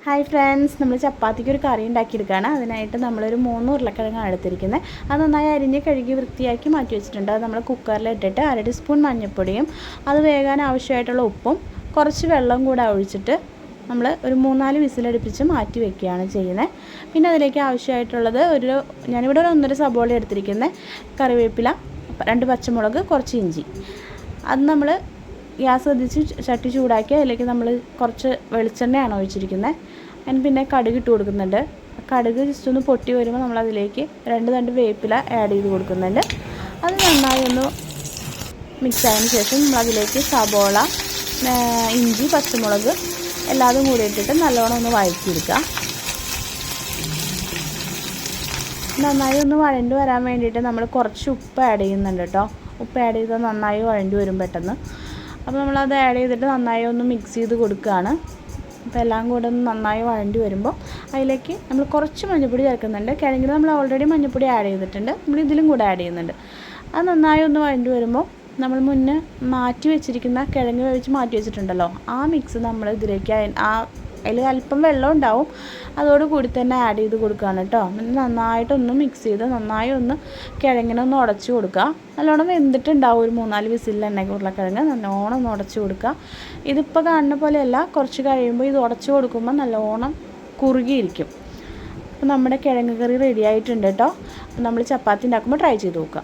Hi friends, നമ്മൾ ചപ്പാത്തിക്ക് ഒരു കറി ഉണ്ടാക്കിയെടുക്കുകയാണ്. അതിനായിട്ട് നമ്മളൊരു 3 ഉരുളക്കിഴങ്ങാണ് എടുത്തിരിക്കുന്നത്. അത് നന്നായി അരിഞ്ഞ് കഴുകി വൃത്തിയാക്കി മാറ്റി വെച്ചിട്ടുണ്ട്. അത് നമ്മൾ കുക്കറിലിട്ടിട്ട് 1/2 ടീസ്പൂൺ മഞ്ഞൾപ്പൊടിയും അത് വേകാൻ ആവശ്യമായിട്ടുള്ള ഉപ്പും കുറച്ച് വെള്ളം കൂടെ ഒഴിച്ചിട്ട് നമ്മൾ ഒരു 3-4 വിസിലടുപ്പിച്ച് മാറ്റി വെക്കുകയാണ് ചെയ്യുന്നത്. പിന്നെ അതിലേക്ക് ആവശ്യമായിട്ടുള്ളത് ഞാനിവിടെ ഒരു 1.5 സബോള എടുത്തിരിക്കുന്നത്, കറിവേപ്പില, 2 പച്ചമുളക്, കുറച്ച് ഇഞ്ചി. അത് നമ്മൾ ഗ്യാസ് കത്തിച്ച് ചട്ടി ചൂടാക്കി അതിലേക്ക് നമ്മൾ കുറച്ച് വെളിച്ചെണ്ണയാണ് ഒഴിച്ചിരിക്കുന്നത്. അതിന് പിന്നെ കടുക് ഇട്ട് കൊടുക്കുന്നുണ്ട്. കടുക് ജസ്റ്റ് ഒന്ന് പൊട്ടി വരുമ്പോൾ നമ്മൾ അതിലേക്ക് 2 തണ്ട് വേപ്പില ആഡ് ചെയ്ത് കൊടുക്കുന്നുണ്ട്. അത് നന്നായി ഒന്ന് മിക്സ് ആയതിന് ശേഷം നമ്മളതിലേക്ക് സബോള, ഇഞ്ചി, പച്ചമുളക് എല്ലാതും കൂടി ഇട്ടിട്ട് നല്ലോണം ഒന്ന് വഴറ്റിയെടുക്കുക. നന്നായി ഒന്ന് വഴണ്ട് വരാൻ വേണ്ടിയിട്ട് നമ്മൾ കുറച്ച് ഉപ്പ് ആഡ് ചെയ്യുന്നുണ്ട് കേട്ടോ. ഉപ്പ് ആഡ് ചെയ്താൽ നന്നായി വഴണ്ട് വരും പെട്ടെന്ന്. അപ്പോൾ നമ്മളത് ആഡ് ചെയ്തിട്ട് നന്നായി ഒന്ന് മിക്സ് ചെയ്ത് കൊടുക്കുകയാണ്. അപ്പോൾ എല്ലാം കൂടെ ഒന്ന് നന്നായി വഴണ്ടി വരുമ്പോൾ അതിലേക്ക് നമ്മൾ കുറച്ച് മഞ്ഞൾപ്പൊടി ചേർക്കുന്നുണ്ട്. കിഴങ്ങിൽ നമ്മൾ ഓൾറെഡി മഞ്ഞൾപ്പൊടി ആഡ് ചെയ്തിട്ടുണ്ട്, നമ്മൾ ഇതിലും കൂടെ ആഡ് ചെയ്യുന്നുണ്ട്. അത് നന്നായി ഒന്ന് വഴണ്ടി വരുമ്പോൾ നമ്മൾ മുന്നേ മാറ്റി വെച്ചിരിക്കുന്ന കിഴങ്ങ് വേവിച്ച് മാറ്റി വെച്ചിട്ടുണ്ടല്ലോ, ആ മിക്സ് നമ്മൾ ഇതിലേക്ക് അതിൽ അല്പം വെള്ളം ഉണ്ടാവും, അതോടുകൂടി തന്നെ ആഡ് ചെയ്ത് കൊടുക്കുകയാണ് കേട്ടോ. നന്നായിട്ടൊന്ന് മിക്സ് ചെയ്ത് നന്നായി ഒന്ന് കിഴങ്ങിനൊന്ന് ഉടച്ച് കൊടുക്കുക. നല്ലോണം വെന്തിട്ടുണ്ടാവും. ഒരു 3-4 വിസിലിൽ തന്നെ ഉരുളക്കിഴങ്ങ് നല്ലോണം ഒന്ന് ഉടച്ച് കൊടുക്കുക. ഇതിപ്പോൾ കാണുന്ന പോലെയല്ല, കുറച്ച് കഴിയുമ്പോൾ ഇത് ഉടച്ച് കൊടുക്കുമ്പോൾ നല്ലോണം കുറുകിയിരിക്കും. അപ്പോൾ നമ്മുടെ കിഴങ്ങ് കറി റെഡി ആയിട്ടുണ്ട് കേട്ടോ. അപ്പോൾ നമ്മൾ ചപ്പാത്തി ഉണ്ടാക്കുമ്പോൾ ട്രൈ ചെയ്ത് നോക്കുക.